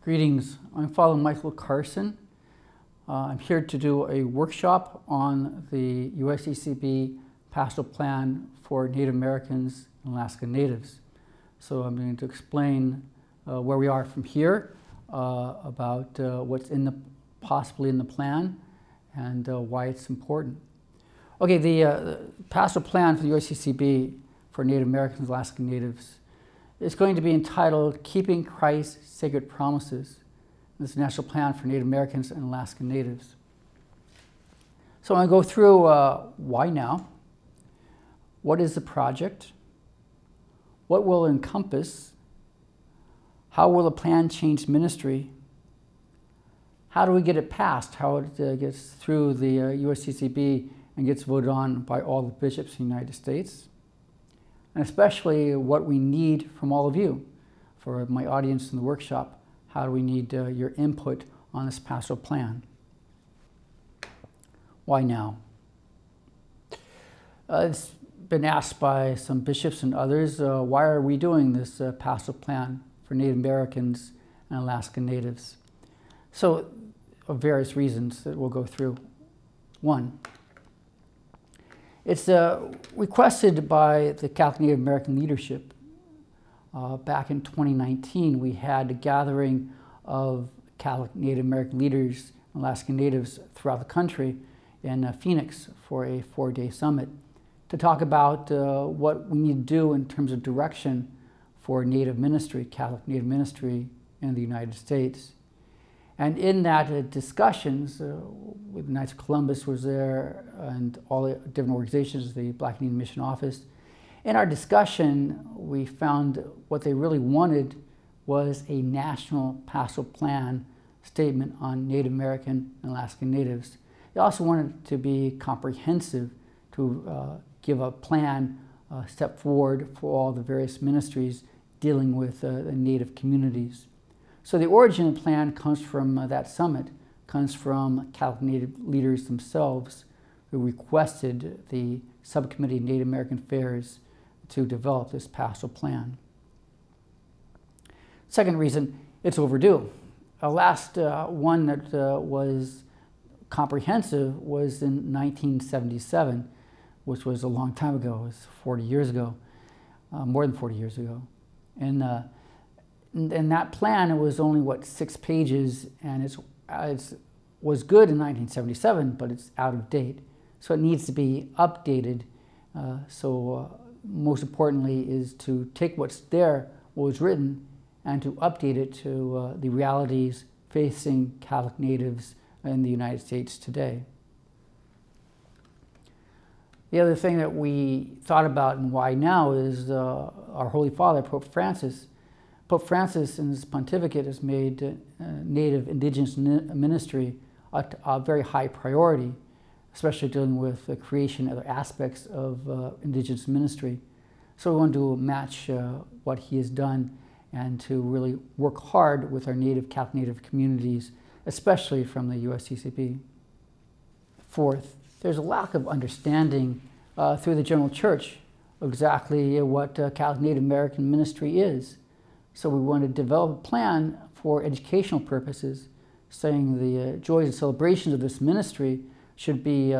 Greetings, I'm Father Michael Carson. I'm here to do a workshop on the USCCB Pastoral Plan for Native Americans and Alaska Natives. So I'm going to explain where we are from here, about what's possibly in the plan, and why it's important. Okay, the Pastoral Plan for the USCCB for Native Americans and Alaska Natives is going to be entitled Keeping Christ's Sacred Promises. This is the National Plan for Native Americans and Alaska Natives. So I'm going to go through why now, what is the project, what will it encompass, how will the plan change ministry, how do we get it passed, how it gets through the USCCB and gets voted on by all the bishops in the United States, and especially what we need from all of you. For my audience in the workshop, how do we need your input on this pastoral plan? Why now? It's been asked by some bishops and others, why are we doing this pastoral plan for Native Americans and Alaska Natives? So, of various reasons that we'll go through. One, it's requested by the Catholic Native American leadership. Back in 2019, we had a gathering of Catholic Native American leaders, Alaska Natives throughout the country in Phoenix for a 4-day summit to talk about what we need to do in terms of direction for Native ministry, Catholic Native ministry in the United States. And in that discussions, with Knights of Columbus was there and all the different organizations, the Black Indian Mission Office. In our discussion, we found what they really wanted was a national pastoral plan statement on Native American and Alaska Natives. They also wanted it to be comprehensive, to give a plan, step forward for all the various ministries dealing with the Native communities. So the origin of the plan comes from that summit, comes from Catholic Native leaders themselves who requested the Subcommittee of Native American Affairs to develop this pastoral plan. Second reason, it's overdue. The last one that was comprehensive was in 1977, which was a long time ago. It was 40 years ago, more than 40 years ago. And that plan, it was only, 6 pages, and it was good in 1977, but it's out of date. So it needs to be updated. Most importantly is to take what's there, what was written, and to update it to the realities facing Catholic Natives in the United States today. The other thing that we thought about and why now is our Holy Father, Pope Francis. Pope Francis in his pontificate has made Native Indigenous ministry a very high priority, especially dealing with the creation of other aspects of Indigenous ministry. So we want to match what he has done and to really work hard with our Catholic Native communities, especially from the USCCB. Fourth, there's a lack of understanding through the general church of exactly what Catholic Native American ministry is. So we want to develop a plan for educational purposes, saying the joys and celebrations of this ministry should be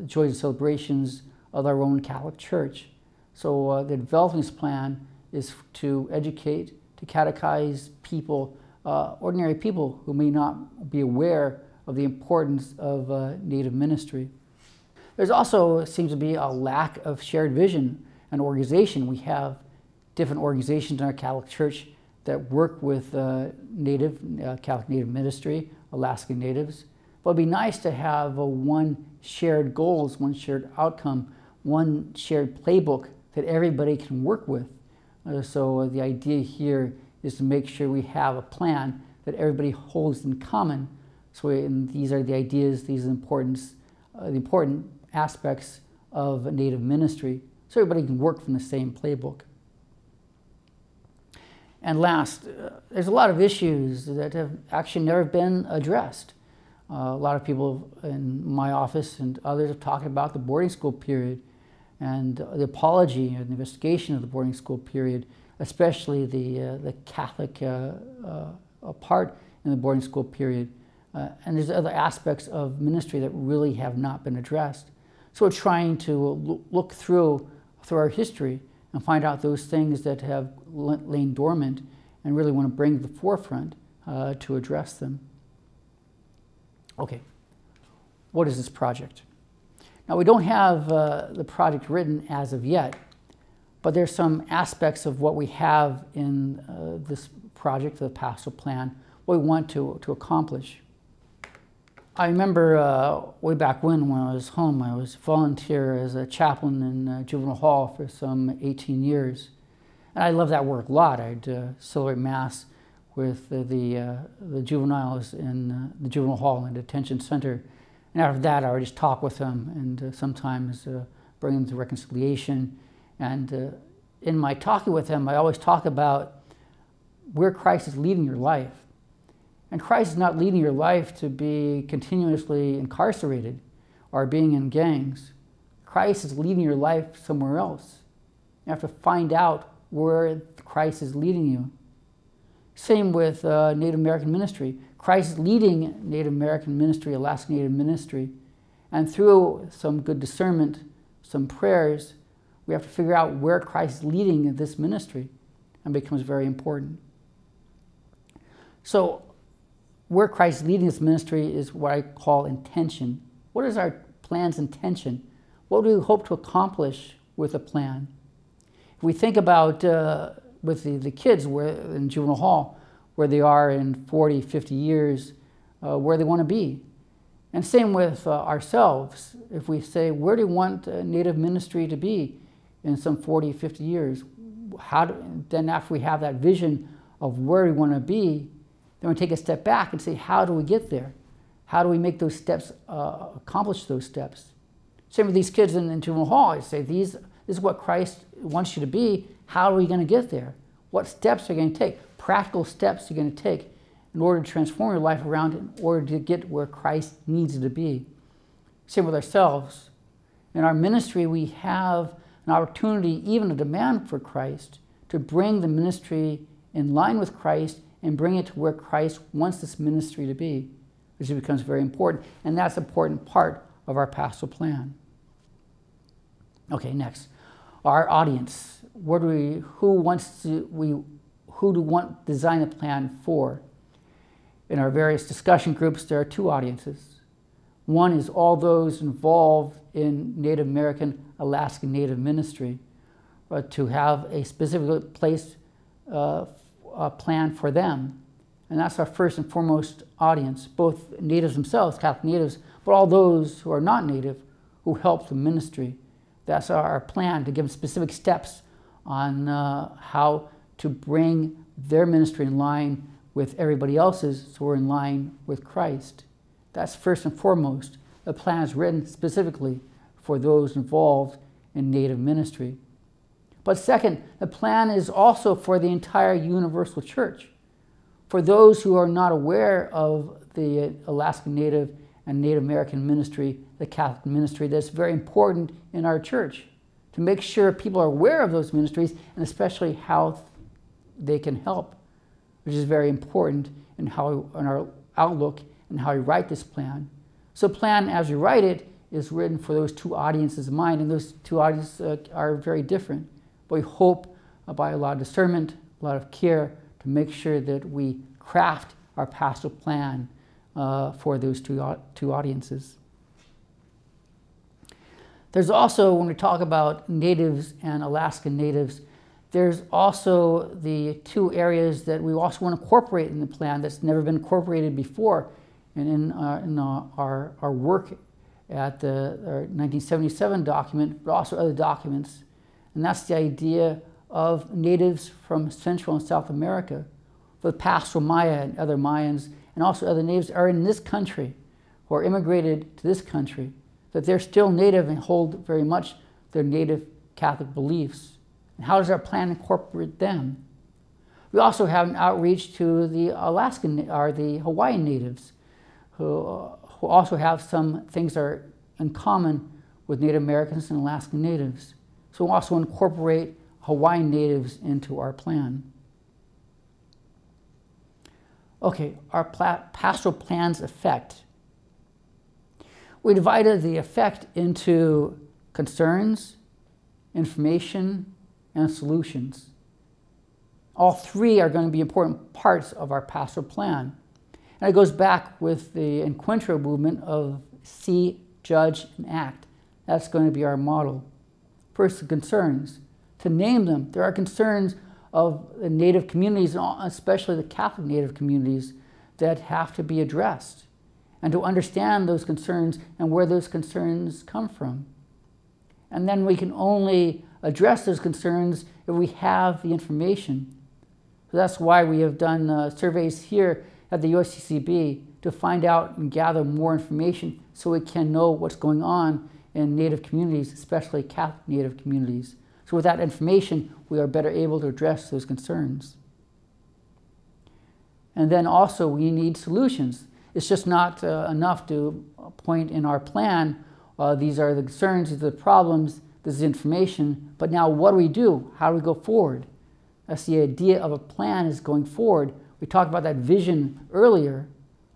joys and celebrations of our own Catholic Church. So the developing this plan is to educate, to catechize people, ordinary people who may not be aware of the importance of Native ministry. There's also seems to be a lack of shared vision and organization. We have different organizations in our Catholic Church that work with Catholic Native ministry, Alaska Natives. But it'd be nice to have one shared goals, one shared outcome, one shared playbook that everybody can work with. So the idea here is to make sure we have a plan that everybody holds in common. So these are the ideas, these are the important aspects of Native ministry, so everybody can work from the same playbook. And last, there's a lot of issues that have actually never been addressed. A lot of people in my office and others have talked about the boarding school period and the apology and the investigation of the boarding school period, especially the Catholic part in the boarding school period. And there's other aspects of ministry that really have not been addressed. So we're trying to look through our history and find out those things that have lain dormant and really want to bring to the forefront to address them. Okay, what is this project? Now, we don't have the project written as of yet, but there's some aspects of what we have in this project, the pastoral plan, what we want to accomplish. I remember way back when I was home, I was volunteer as a chaplain in juvenile hall for some 18 years. And I loved that work a lot. I'd celebrate Mass with the juveniles in the juvenile hall and detention center. And after that, I would just talk with them and sometimes bring them to reconciliation. And in my talking with them, I always talk about where Christ is leading your life. And Christ is not leading your life to be continuously incarcerated or being in gangs. Christ is leading your life somewhere else. You have to find out where Christ is leading you. Same with Native American ministry. Christ is leading Native American ministry, Alaska Native ministry. And through some good discernment, some prayers, we have to figure out where Christ is leading this ministry, and it becomes very important. So, where Christ is leading this ministry is what I call intention. What is our plan's intention? What do we hope to accomplish with a plan? If we think about with the kids in juvenile hall, where they are in 40, 50 years, where they want to be. And same with ourselves. If we say, where do we want Native ministry to be in some 40, 50 years? Then after we have that vision of where we want to be, then we take a step back and say, how do we get there? How do we make those steps, accomplish those steps? Same with these kids in juvenile hall. I say, this is what Christ wants you to be. How are we going to get there? What steps are you going to take? Practical steps you're going to take in order to transform your life around, in order to get where Christ needs you to be. Same with ourselves. In our ministry, we have an opportunity, even a demand for Christ, to bring the ministry in line with Christ and bring it to where Christ wants this ministry to be, which becomes very important. And that's an important part of our pastoral plan. Okay, next. Our audience. Who do we want to design a plan for? In our various discussion groups, there are two audiences. One is all those involved in Native American, Alaska Native ministry, to have a specific place plan for them. And that's our first and foremost audience, both natives themselves, Catholic natives, but all those who are not native who help the ministry. That's our plan, to give specific steps on how to bring their ministry in line with everybody else's, so we're in line with Christ. That's first and foremost. The plan is written specifically for those involved in Native ministry. But second, the plan is also for the entire universal church. For those who are not aware of the Alaska Native and Native American ministry, the Catholic ministry, that's very important in our church, to make sure people are aware of those ministries and especially how they can help, which is very important in our outlook and how we write this plan. So plan, as we write it, is written for those two audiences in mind, and those two audiences are very different. But we hope by a lot of discernment, a lot of care, to make sure that we craft our pastoral plan for those two audiences. There's also, when we talk about natives and Alaska natives, there's also the two areas that we also want to incorporate in the plan that's never been incorporated before, and in our work at the 1977 document, but also other documents. And that's the idea of natives from Central and South America, the pastoral Maya and other Mayans, and also other natives are in this country, who are immigrated to this country, that they're still native and hold very much their native Catholic beliefs. And how does our plan incorporate them? We also have an outreach to the Alaskan or the Hawaiian natives, who also have some things that are in common with Native Americans and Alaskan natives. So we'll also incorporate Hawaiian natives into our plan. Okay, our pastoral plan's effect. We divided the effect into concerns, information, and solutions. All three are going to be important parts of our pastoral plan. And it goes back with the Encuentro movement of see, judge, and act. That's going to be our model. First, the concerns. To name them, there are concerns of the Native communities, especially the Catholic Native communities, that have to be addressed. And to understand those concerns and where those concerns come from. And then we can only address those concerns if we have the information. So that's why we have done surveys here at the USCCB to find out and gather more information so we can know what's going on in Native communities, especially Catholic Native communities. So with that information, we are better able to address those concerns. And then also we need solutions. It's just not enough to point in our plan, these are the concerns, these are the problems, this is information, but now what do we do? How do we go forward? That's the idea of a plan, is going forward. We talked about that vision earlier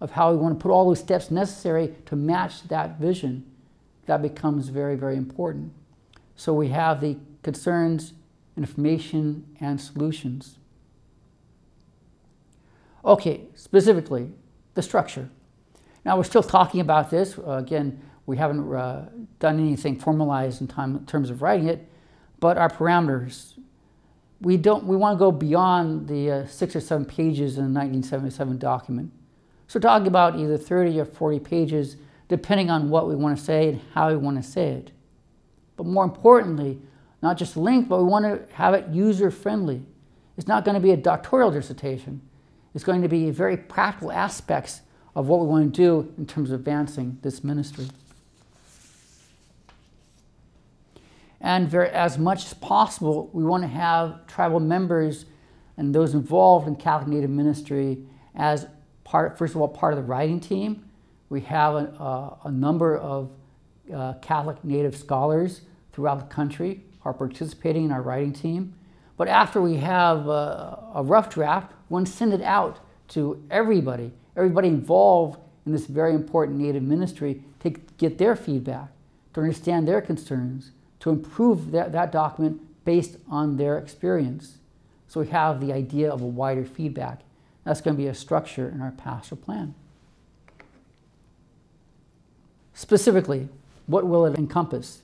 of how we want to put all those steps necessary to match that vision. That becomes very, very important. So we have the concerns, information, and solutions. Okay, specifically, the structure. Now we're still talking about this. Again, we haven't done anything formalized in terms of writing it, but our parameters. We want to go beyond the 6 or 7 pages in the 1977 document. So talking about either 30 or 40 pages, depending on what we want to say and how we want to say it. But more importantly, not just length, but we want to have it user-friendly. It's not going to be a doctoral dissertation. It's going to be very practical aspects of what we want to do in terms of advancing this ministry. And as much as possible, we want to have tribal members and those involved in Catholic Native ministry as first of all, part of the writing team. We have a number of Catholic Native scholars throughout the country who are participating in our writing team. But after we have a rough draft, we want to send it out to everybody involved in this very important Native ministry to get their feedback, to understand their concerns, to improve that document based on their experience. So we have the idea of a wider feedback. That's going to be a structure in our pastoral plan. Specifically, what will it encompass?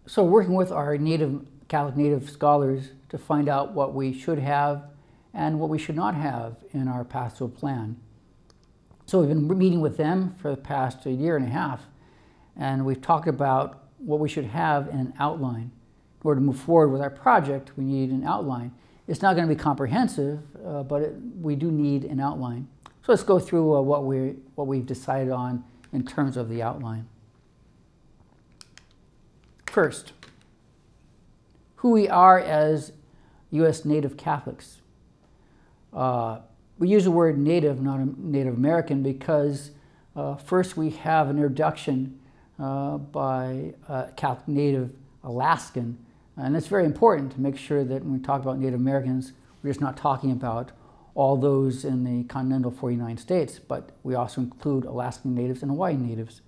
So working with our Catholic Native scholars to find out what we should have and what we should not have in our pastoral plan. So we've been meeting with them for the past year and a half, and we've talked about what we should have in an outline. In order to move forward with our project, we need an outline. It's not going to be comprehensive, but we do need an outline. So let's go through what we've decided on in terms of the outline. First, who we are as U.S. Native Catholics. We use the word Native, not Native American, because first we have an introduction by a Catholic Native Alaskan. And it's very important to make sure that when we talk about Native Americans, we're just not talking about all those in the continental 49 states, but we also include Alaskan Natives and Hawaiian Natives.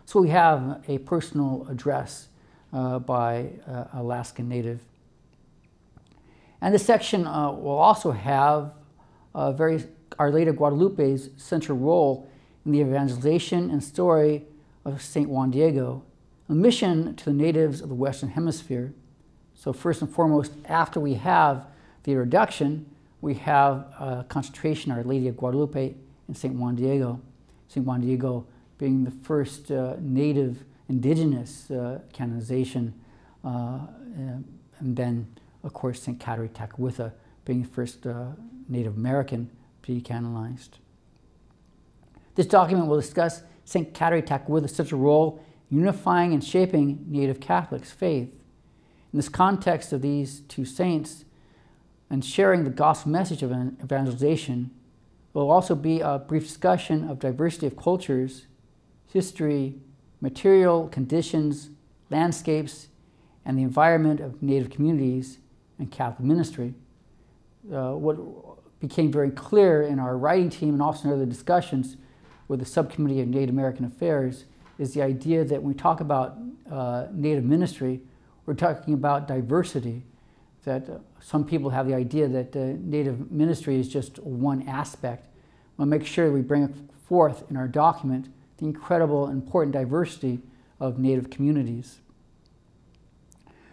So we have a personal address by Alaskan Native. And this section will also have Our Lady of Guadalupe's central role in the evangelization and story of St. Juan Diego, a mission to the natives of the Western Hemisphere. So first and foremost, after we have the introduction, we have a concentration on Our Lady of Guadalupe and St. Juan Diego. St. Juan Diego being the first native indigenous canonization, and then, of course, St. Kateri Tekakwitha being the first Native American to be canonized. This document will discuss St. Kateri Tekakwitha's central role in unifying and shaping Native Catholics' faith. In this context of these two saints and sharing the gospel message of evangelization, there will also be a brief discussion of diversity of cultures, history, material conditions, landscapes, and the environment of Native communities and Catholic ministry. What became very clear in our writing team and also in other discussions with the Subcommittee of Native American Affairs is the idea that when we talk about Native ministry, we're talking about diversity. That some people have the idea that Native ministry is just one aspect. We'll make sure we bring forth in our document the incredible and important diversity of Native communities.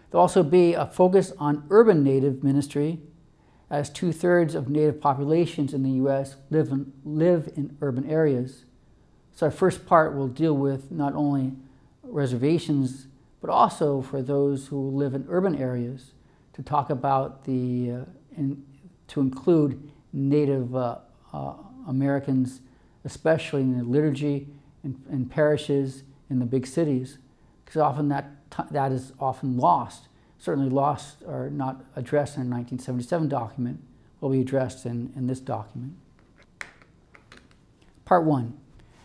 There'll also be a focus on urban Native ministry, as 2/3 of Native populations in the U.S. live in urban areas. So our first part will deal with not only reservations, but also for those who live in urban areas, to talk about to include Native Americans, especially in the liturgy and parishes in the big cities, because often that is often lost. Certainly lost or not addressed in a 1977 document will be addressed in this document. Part 1.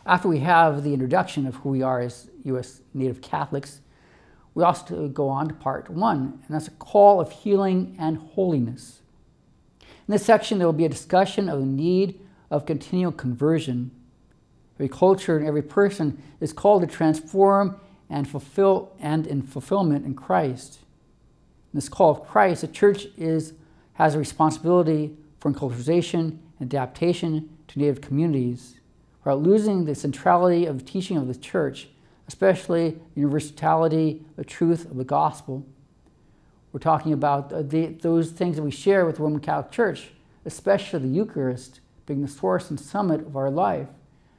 After we have the introduction of who we are as U.S. Native Catholics, we also go on to Part 1, and that's a call of healing and holiness. In this section, there will be a discussion of the need of continual conversion. Every culture and every person is called to transform and fulfill, and in fulfillment in Christ. In this call of Christ, the church has a responsibility for enculturation and adaptation to Native communities, without losing the centrality of the teaching of the church, especially the universality, the truth of the gospel. We're talking about those things that we share with the Roman Catholic Church, especially the Eucharist being the source and summit of our life,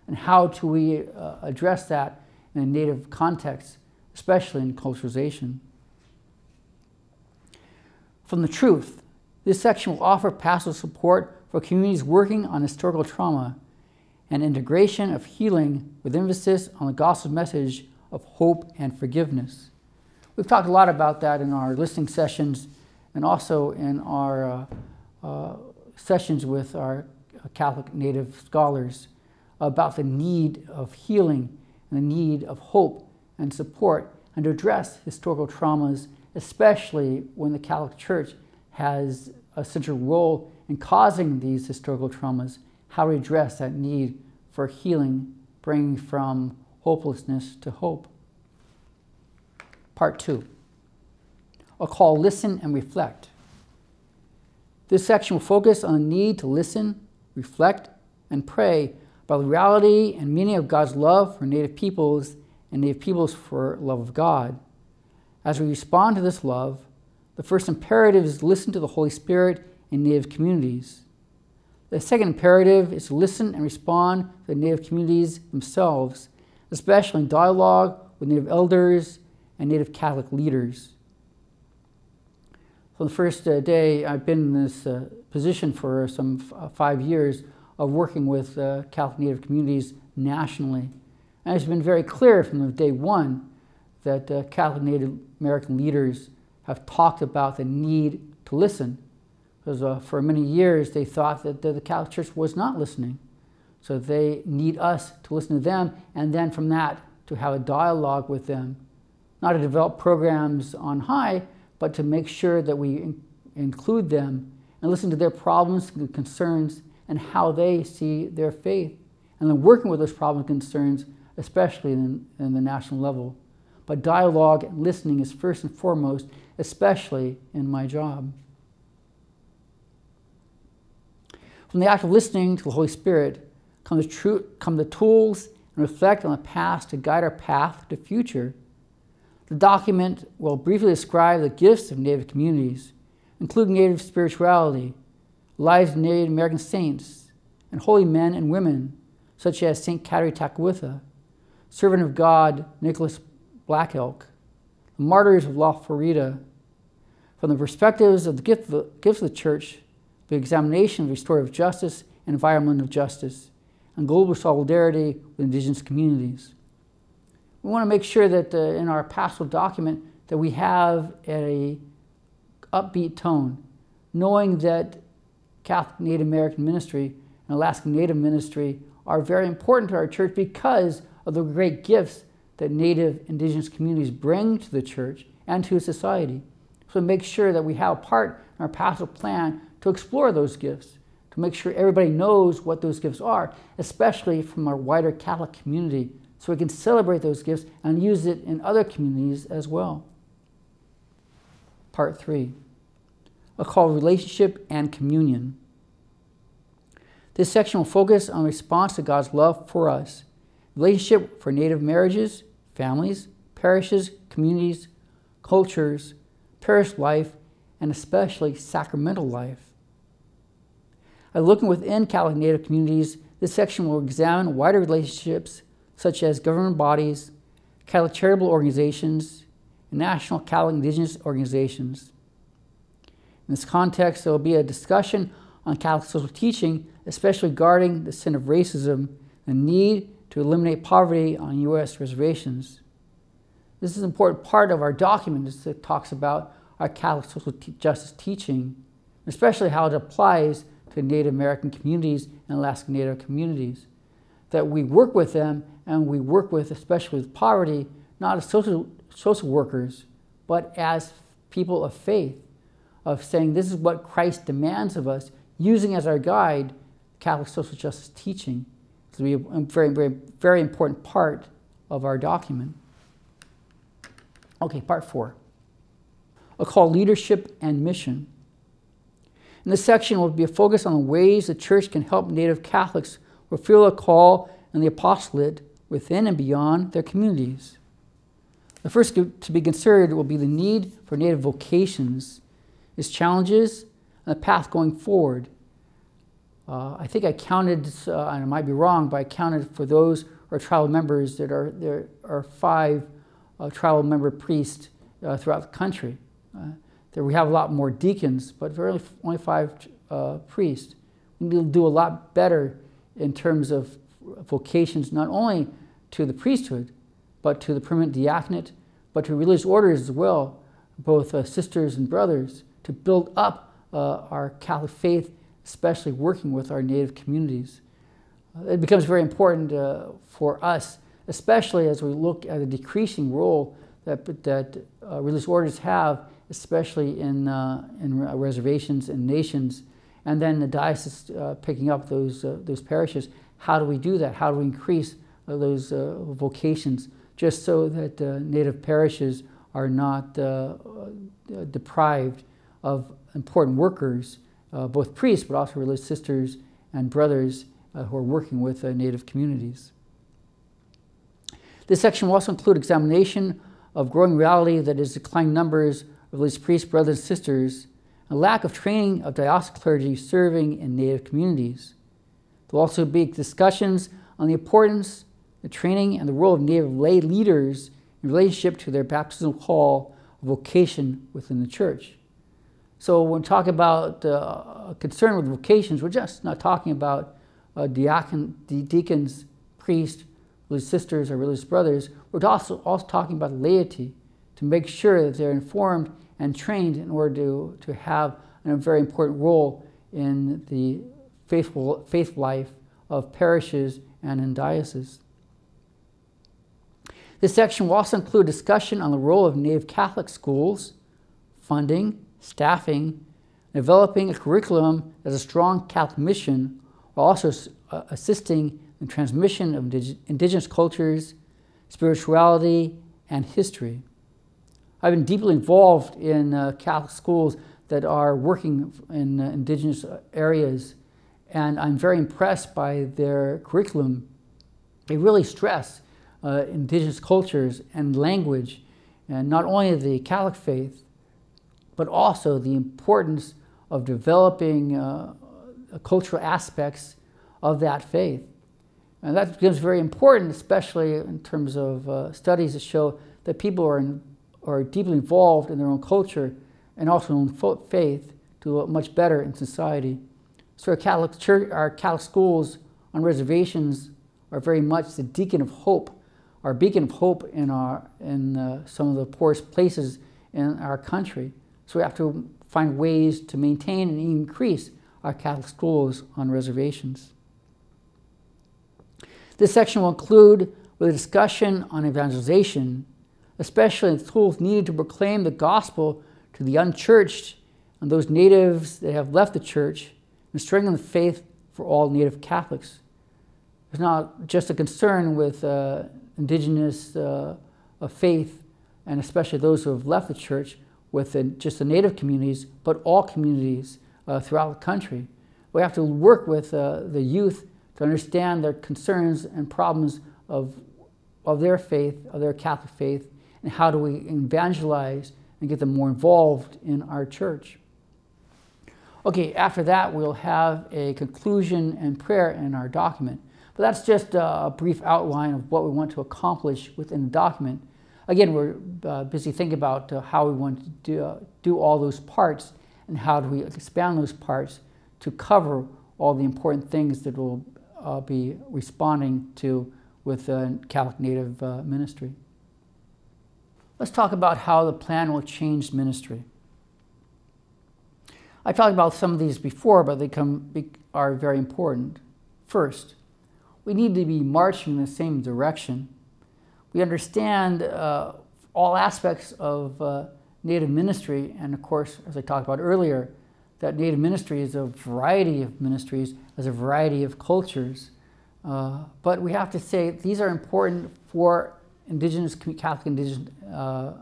and how do we address that in a Native context, especially in culturalization. From the truth, this section will offer pastoral support for communities working on historical trauma and integration of healing with emphasis on the gospel message of hope and forgiveness. We've talked a lot about that in our listening sessions and also in our sessions with our Catholic Native scholars about the need of healing and the need of hope and support, and to address historical traumas, especially when the Catholic Church has a central role in causing these historical traumas, how to address that need for healing, bringing from hopelessness to hope. Part 2. I'll call Listen and Reflect. This section will focus on the need to listen, reflect, and pray about the reality and meaning of God's love for Native peoples and Native peoples for love of God. As we respond to this love, the first imperative is to listen to the Holy Spirit in Native communities. The second imperative is to listen and respond to the Native communities themselves, especially in dialogue with Native elders and Native Catholic leaders. From the first day, I've been in this position for some 5 years of working with Catholic Native communities nationally. And it's been very clear from day one that Catholic Native American leaders have talked about the need to listen. Because for many years they thought that the Catholic Church was not listening. So they need us to listen to them, and then from that to have a dialogue with them. Not to develop programs on high, but to make sure that we include them and listen to their problems and concerns and how they see their faith. And then working with those problems and concerns, especially in the national level. But dialogue and listening is first and foremost, especially in my job. From the act of listening to the Holy Spirit come the tools and reflect on the past to guide our path to the future. The document will briefly describe the gifts of Native communities, including Native spirituality, lives of Native American saints, and holy men and women, such as St. Kateri Tekakwitha, servant of God Nicholas Black Elk, the martyrs of La Florida. From the perspectives of the gifts of the Church, the examination of restorative justice and environmental justice, and global solidarity with Indigenous communities. We want to make sure that in our pastoral document that we have an upbeat tone, knowing that Catholic Native American ministry and Alaskan Native ministry are very important to our church because of the great gifts that Native Indigenous communities bring to the church and to society. So make sure that we have a part in our pastoral plan to explore those gifts, to make sure everybody knows what those gifts are, especially from our wider Catholic community, so we can celebrate those gifts and use it in other communities as well. Part 3, a call to relationship and communion. This section will focus on response to God's love for us, relationship for Native marriages, families, parishes, communities, cultures, parish life, and especially sacramental life. Looking within Catholic Native communities, this section will examine wider relationships such as government bodies, Catholic charitable organizations, and national Catholic Indigenous organizations. In this context, there will be a discussion on Catholic social teaching, especially regarding the sin of racism and the need to eliminate poverty on U.S. reservations. This is an important part of our document that talks about our Catholic social justice teaching, especially how it applies to Native American communities and Alaska Native communities. That we work with them, and we work with, especially with poverty, not as social workers, but as people of faith, of saying this is what Christ demands of us, using as our guide Catholic social justice teaching. This will be a very, very, very important part of our document. Okay, part 4. A call to leadership and mission. In this section will be a focus on the ways the Church can help Native Catholics fulfill a call and the apostolate within and beyond their communities. The first to be considered will be the need for Native vocations, its challenges, and the path going forward. I think I counted, and I might be wrong, but I counted for those who are tribal members that there are 5 tribal member priests throughout the country. There we have a lot more deacons, but only 5 priests. We need to do a lot better in terms of vocations, not only to the priesthood, but to the permanent diaconate, but to religious orders as well, both sisters and brothers, to build up our Catholic faith, especially working with our Native communities. It becomes very important for us, especially as we look at the decreasing role that religious orders have, especially in reservations and nations, and then the diocese picking up those parishes. How do we do that? How do we increase those vocations, just so that Native parishes are not deprived of important workers, both priests, but also religious sisters and brothers who are working with Native communities. This section will also include examination of growing reality that is declining numbers of religious priests, brothers, and sisters, and lack of training of diocesan clergy serving in Native communities. There will also be discussions on the importance, the training, and the role of Native lay leaders in relationship to their baptismal call of vocation within the Church. So when we talk about concern with vocations, we're just not talking about deacons, priests, religious sisters, or religious brothers. We're also talking about laity, to make sure that they're informed and trained in order to have a very important role in the faith life of parishes and in dioceses. This section will also include discussion on the role of Native Catholic schools, funding, staffing, developing a curriculum as a strong Catholic mission, while also assisting in transmission of indigenous cultures, spirituality, and history. I've been deeply involved in Catholic schools that are working in indigenous areas, and I'm very impressed by their curriculum. They really stress indigenous cultures and language, and not only the Catholic faith, but also the importance of developing cultural aspects of that faith. And that becomes very important, especially in terms of studies that show that people are deeply involved in their own culture and also in faith to do much better in society. So our Catholic schools on reservations are very much the beacon of hope in some of the poorest places in our country. So we have to find ways to maintain and increase our Catholic schools on reservations. This section will include a discussion on evangelization, especially the tools needed to proclaim the gospel to the unchurched and those natives that have left the church, and strengthen the faith for all Native Catholics. It's not just a concern with indigenous faith, and especially those who have left the church, with just the Native communities, but all communities throughout the country. We have to work with the youth to understand their concerns and problems of their faith, of their Catholic faith, and how do we evangelize and get them more involved in our church. Okay, after that we'll have a conclusion and prayer in our document. But that's just a brief outline of what we want to accomplish within the document. Again, we're busy thinking about how we want to do all those parts and how do we expand those parts to cover all the important things that we'll be responding to with Catholic Native ministry. Let's talk about how the plan will change ministry. I talked about some of these before, but they are very important. First, we need to be marching in the same direction. We understand all aspects of Native ministry, and of course, as I talked about earlier, that Native ministry is a variety of ministries, as a variety of cultures. But we have to say these are important for Indigenous, Catholic Indigenous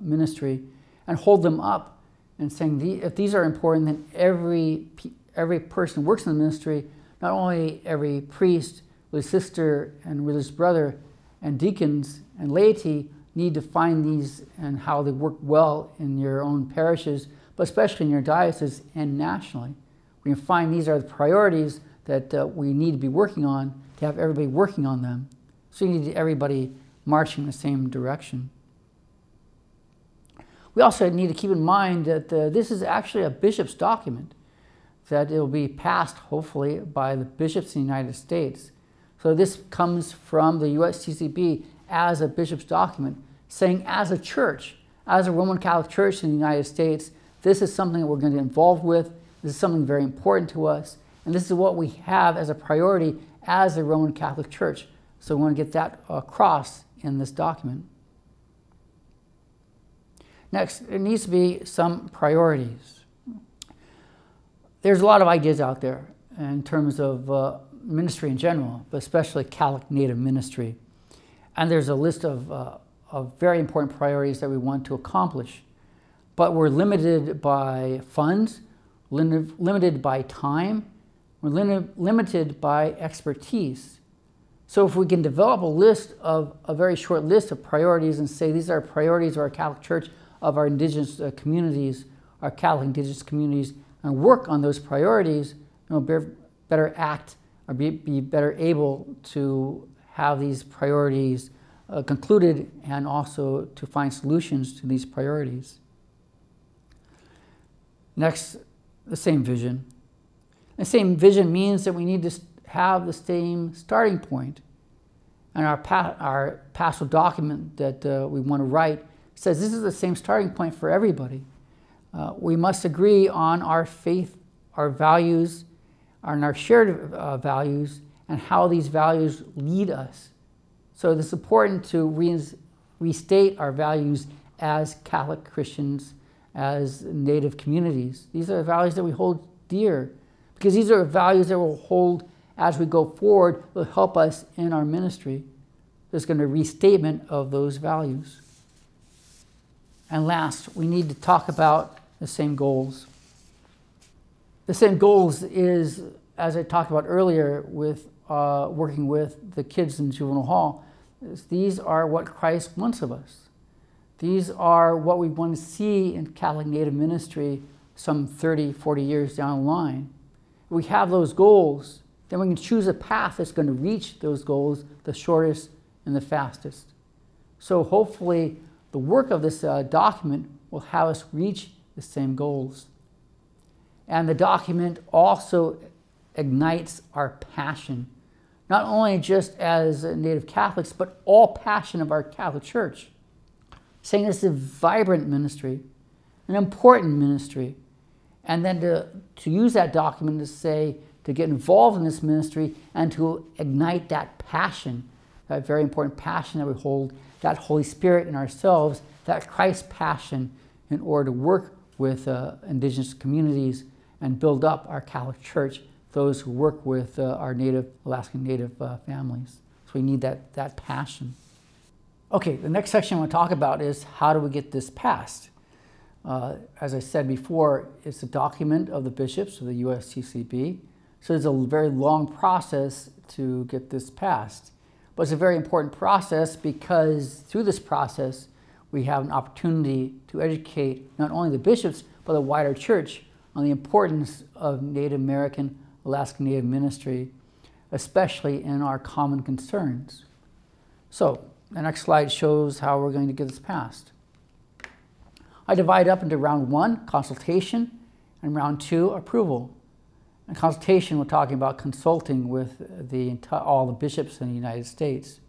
ministry, and hold them up and saying if these are important, then every person who works in the ministry, not only every priest, religious sister, and religious brother, and deacons and laity need to find these and how they work well in your own parishes, but especially in your diocese and nationally. We can find these are the priorities that we need to be working on to have everybody working on them. So you need everybody marching in the same direction. We also need to keep in mind that this is actually a bishop's document, that it will be passed, hopefully, by the bishops in the United States. So this comes from the USCCB as a bishop's document, saying as a church, as a Roman Catholic Church in the United States, this is something that we're going to get involved with. This is something very important to us. And this is what we have as a priority as a Roman Catholic Church. So we want to get that across in this document. Next, there needs to be some priorities. There's a lot of ideas out there in terms of ministry in general, but especially Catholic Native ministry. And there's a list of very important priorities that we want to accomplish. But we're limited by funds, limited by time, we're limited by expertise. So if we can develop a very short list of priorities and say these are priorities of our Catholic Church, of our Indigenous communities, our Catholic Indigenous communities, and work on those priorities, better act or be better able to have these priorities concluded and also to find solutions to these priorities. Next, the same vision. The same vision means that we need to have the same starting point. And our pastoral document that we want to write says this is the same starting point for everybody. We must agree on our faith, our values, on our shared values, and how these values lead us. So it's important to restate our values as Catholic Christians, as Native communities. These are the values that we hold dear, because these are values that will hold as we go forward, will help us in our ministry. There's going to be a restatement of those values. And last, we need to talk about the same goals. The same goals is, as I talked about earlier with working with the kids in juvenile hall, these are what Christ wants of us. These are what we want to see in Catholic Native ministry some 30, 40 years down the line. If we have those goals, then we can choose a path that's going to reach those goals the shortest and the fastest. So hopefully the work of this document will have us reach the same goals. And the document also ignites our passion, not only just as Native Catholics, but all passion of our Catholic Church, saying this is a vibrant ministry, an important ministry, and then to use that document to say, to get involved in this ministry and to ignite that passion, that very important passion that we hold, that Holy Spirit in ourselves, that Christ passion in order to work with Indigenous communities and build up our Catholic Church those who work with our Alaskan Native families. So we need that passion. Okay, the next section I want to talk about is how do we get this passed? As I said before, it's a document of the bishops of the USCCB. So it's a very long process to get this passed. But it's a very important process because through this process, we have an opportunity to educate not only the bishops, but the wider church on the importance of Native American, Alaskan Native ministry, especially in our common concerns. So the next slide shows how we're going to get this passed. I divide up into round 1, consultation, and round 2, approval. In consultation, we're talking about consulting with all the bishops in the United States.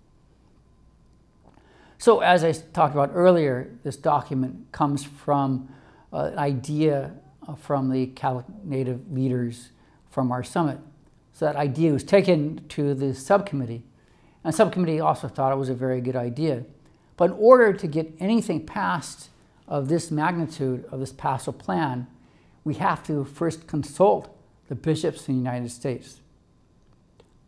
So as I talked about earlier, this document comes from an idea from the Catholic Native leaders from our summit. So that idea was taken to the subcommittee. And the subcommittee also thought it was a very good idea. But in order to get anything passed of this magnitude, of this pastoral plan, we have to first consult the bishops in the United States.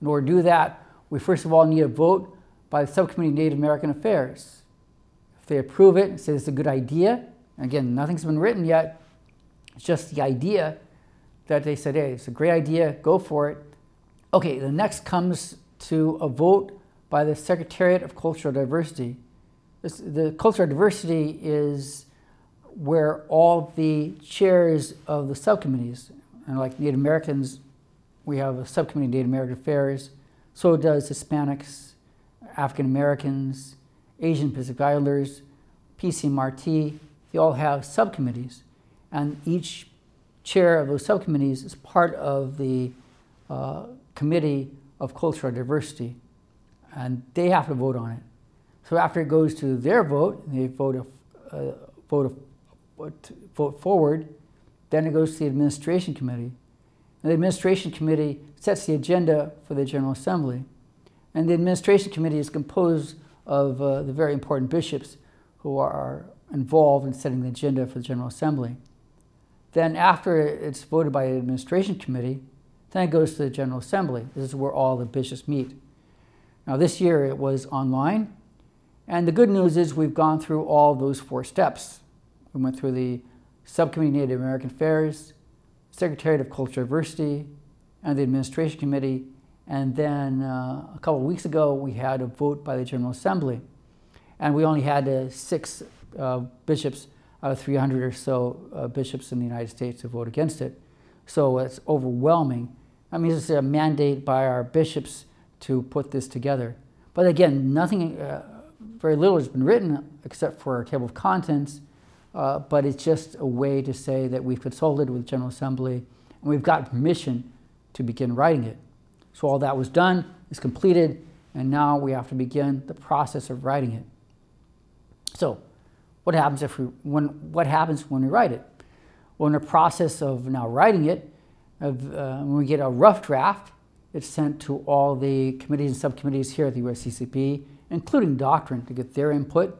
In order to do that, we first of all need a vote by the Subcommittee of Native American Affairs. If they approve it and say it's a good idea, again, nothing's been written yet, it's just the idea that they said, hey, it's a great idea, go for it. Okay, the next comes to a vote by the Secretariat of Cultural Diversity. The Cultural Diversity is where all the chairs of the subcommittees, and like Native Americans, we have a subcommittee of Native American Affairs, so does Hispanics, African Americans, Asian Pacific Islanders, PCMRT, they all have subcommittees. And each chair of those subcommittees is part of the Committee of Cultural Diversity, and they have to vote on it. So after it goes to their vote, they vote forward, then it goes to the Administration Committee. And the Administration Committee sets the agenda for the General Assembly. And the Administration Committee is composed of the very important bishops who are involved in setting the agenda for the General Assembly. Then after it's voted by the Administration Committee, then it goes to the General Assembly. This is where all the bishops meet. Now this year it was online, and the good news is we've gone through all those 4 steps. We went through the Subcommittee of Native American Affairs, Secretariat of Cultural Diversity, and the Administration Committee, and then a couple of weeks ago we had a vote by the General Assembly. And we only had 6 bishops out of 300 or so bishops in the United States to vote against it. So it's overwhelming. I mean, it's a mandate by our bishops to put this together. But again, nothing, very little has been written except for our table of contents, but it's just a way to say that we've consulted with the General Assembly and we've got permission to begin writing it. So all that was done, is completed, and now we have to begin the process of writing it. So what happens what happens when we write it? Well, in the process of now writing it, when we get a rough draft, it's sent to all the committees and subcommittees here at the USCCB, including doctrine, to get their input.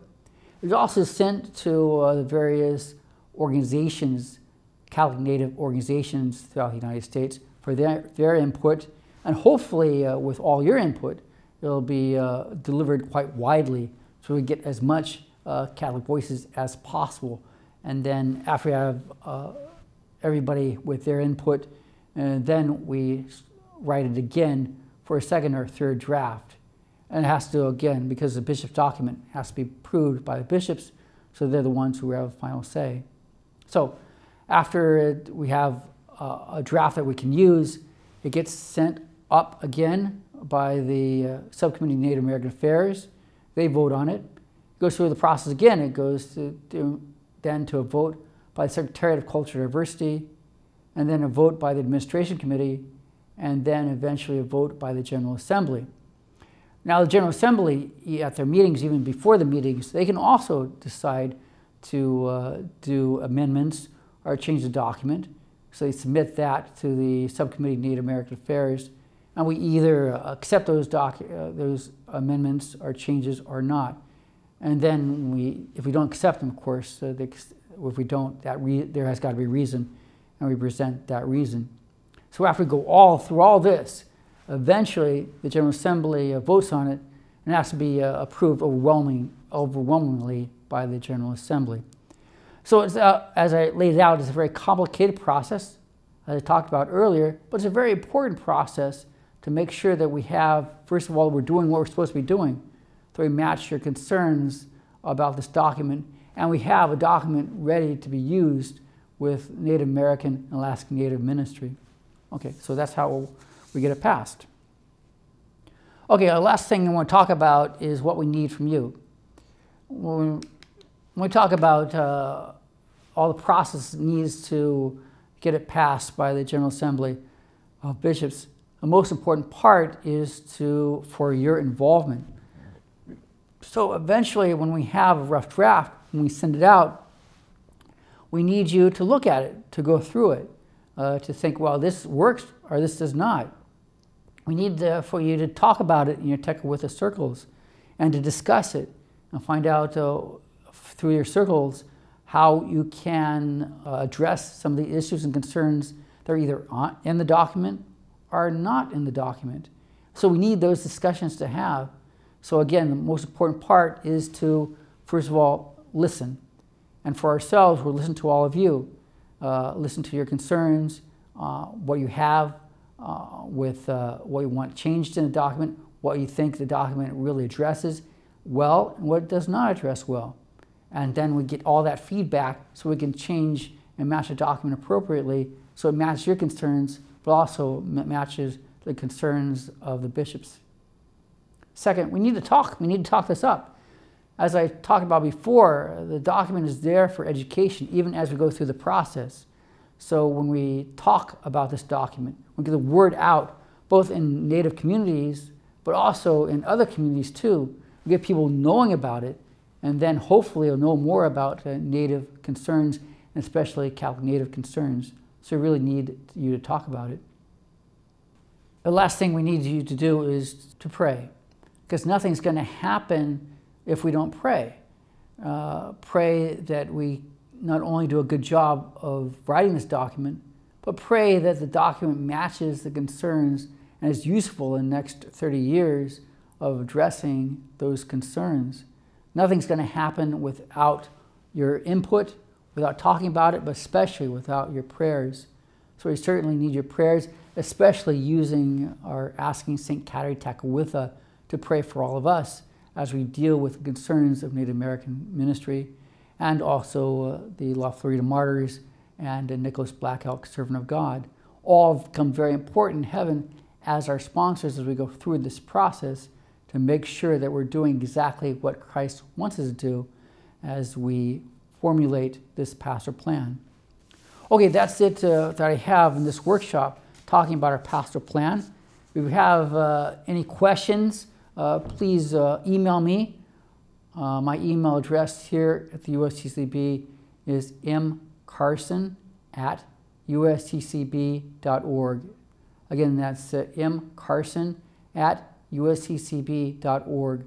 It's also sent to the various organizations, Catholic Native organizations throughout the United States for their input. And hopefully, with all your input, it'll be delivered quite widely so we get as much Catholic voices as possible. And then after we have everybody with their input, and then we write it again for a second or third draft. And it has to, again, because the bishop's document has to be approved by the bishops, so they're the ones who have final say. So after we have a draft that we can use, it gets sent up again by the Subcommittee of Native American Affairs. They vote on it. It goes through the process again. It goes then to a vote by the Secretariat of Cultural Diversity, and then a vote by the Administration Committee, and then eventually a vote by the General Assembly. Now the General Assembly, at their meetings, even before the meetings, they can also decide to do amendments or change the document. So they submit that to the Subcommittee of Native American Affairs, and we either accept those amendments or changes or not. And then if we don't accept them, of course, if we don't, there has got to be reason, and we present that reason. So after we go through all this, eventually the General Assembly votes on it, and it has to be approved overwhelmingly by the General Assembly. So it's, as I laid it out, it's a very complicated process, as I talked about earlier, but it's a very important process to make sure that we have, first of all, we're doing what we're supposed to be doing, so we match your concerns about this document, and we have a document ready to be used with Native American and Alaska Native ministry. Okay, so that's how we get it passed. Okay, the last thing I want to talk about is what we need from you. When we talk about all the process needs to get it passed by the General Assembly of Bishops, the most important part is for your involvement. So eventually, when we have a rough draft, when we send it out, we need you to look at it, to go through it, to think, well, this works or this does not. We need for you to talk about it in your Tekawitha circles and to discuss it and find out through your circles how you can address some of the issues and concerns that are either in the document or not in the document. So we need those discussions to have. So again, the most important part is to, first of all, listen. And for ourselves, we'll listen to all of you. Listen to your concerns, what you have with what you want changed in the document, what you think the document really addresses well, and what it does not address well. And then we get all that feedback so we can change and match the document appropriately so it matches your concerns, but also matches the concerns of the bishops. Second, we need to talk. We need to talk this up. As I talked about before, the document is there for education, even as we go through the process. So when we talk about this document, we get the word out, both in Native communities, but also in other communities too. We get people knowing about it, and then hopefully they'll know more about Native concerns, and especially Catholic Native concerns. So we really need you to talk about it. The last thing we need you to do is to pray, because nothing's going to happen if we don't pray. Pray that we not only do a good job of writing this document, but pray that the document matches the concerns and is useful in the next 30 years of addressing those concerns. Nothing's going to happen without your input, without talking about it, but especially without your prayers. So we certainly need your prayers, especially using our Asking St. Kateri Tekakwitha to pray for all of us as we deal with the concerns of Native American ministry, and also the La Florida Martyrs and Nicholas Black Elk, Servant of God. All become very important in heaven as our sponsors as we go through this process to make sure that we're doing exactly what Christ wants us to do as we formulate this pastoral plan. Okay, that's it that I have in this workshop talking about our pastoral plan. If you have any questions, please email me. My email address here at the USTCB is mcarson@usccb.org. Again, that's mcarson@usccb.org.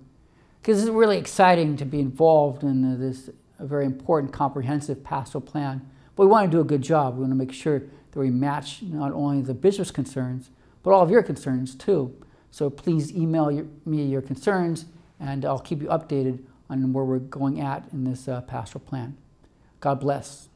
Because it's really exciting to be involved in this very important comprehensive pastoral plan. But we want to do a good job. We want to make sure that we match not only the bishop's concerns, but all of your concerns too. So please email me your concerns, and I'll keep you updated on where we're going at in this pastoral plan. God bless.